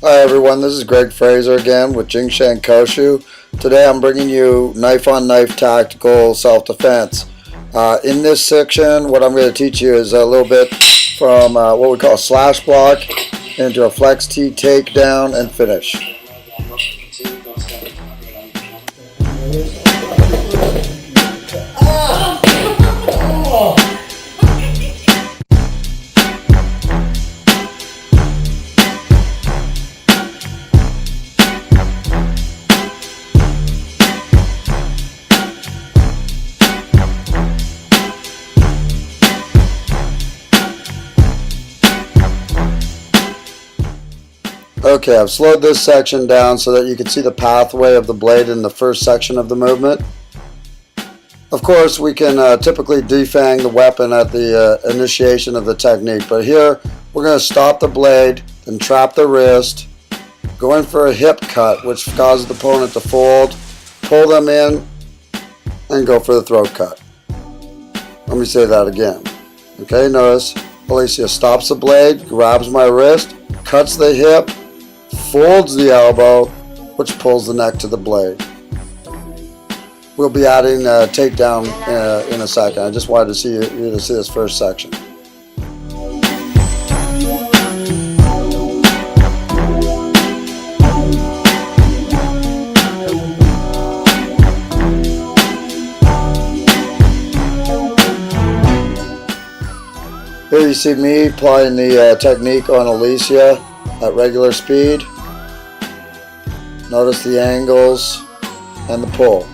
Hi everyone, this is Greg Fraser again with Jingshan Koshu. Today I'm bringing you knife-on-knife tactical self-defense. In this section, what I'm going to teach you is a little bit from what we call a slash block into a flex T takedown and finish. Okay, I've slowed this section down so that you can see the pathway of the blade in the first section of the movement. Of course, we can typically defang the weapon at the initiation of the technique, but here we're going to stop the blade, then trap the wrist, go in for a hip cut, which causes the opponent to fold, pull them in, and go for the throat cut. Let me say that again. Okay, notice Alicia stops the blade, grabs my wrist, cuts the hip, folds the elbow, which pulls the neck to the blade. We'll be adding a takedown in a second. I just wanted to see you to see this first section. Here you see me applying the technique on Alicia at regular speed. Notice the angles and the pull.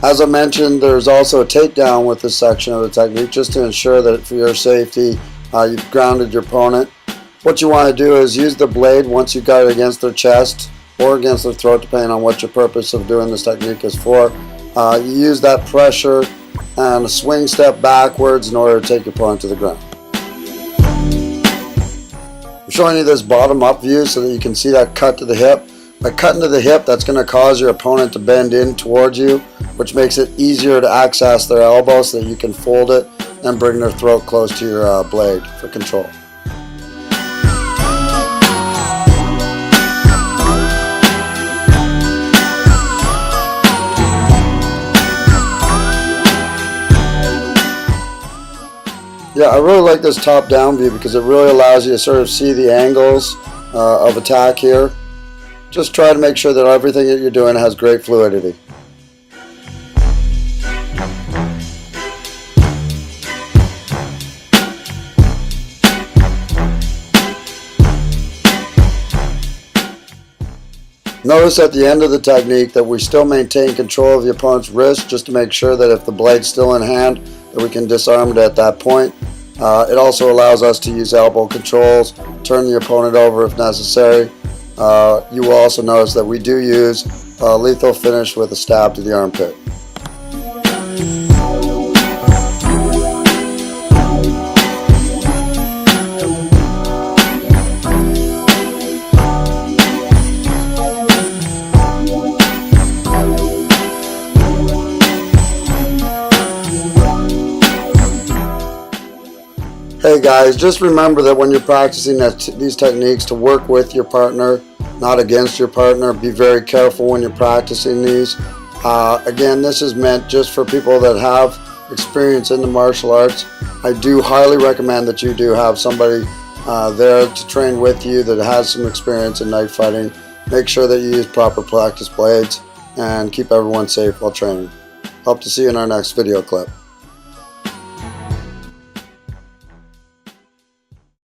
As I mentioned, there's also a takedown with this section of the technique just to ensure that for your safety you've grounded your opponent. What you want to do is use the blade once you've got it against their chest or against their throat, depending on what your purpose of doing this technique is for. You use that pressure and a swing step backwards in order to take your opponent to the ground. I'm showing you this bottom up view so that you can see that cut to the hip. By cutting to the hip, that's going to cause your opponent to bend in towards you, which makes it easier to access their elbow so that you can fold it and bring their throat close to your blade for control. Yeah, I really like this top-down view because it really allows you to sort of see the angles of attack here. Just try to make sure that everything that you're doing has great fluidity. Notice at the end of the technique that we still maintain control of the opponent's wrist just to make sure that if the blade's still in hand that we can disarm it at that point. It also allows us to use elbow controls, turn the opponent over if necessary. You will also notice that we do use a lethal finish with a stab to the armpit. Hey guys, just remember that when you're practicing these techniques to work with your partner, not against your partner. Be very careful when you're practicing these. Again, this is meant just for people that have experience in the martial arts. I do highly recommend that you do have somebody there to train with you that has some experience in knife fighting. Make sure that you use proper practice blades and keep everyone safe while training. Hope to see you in our next video clip.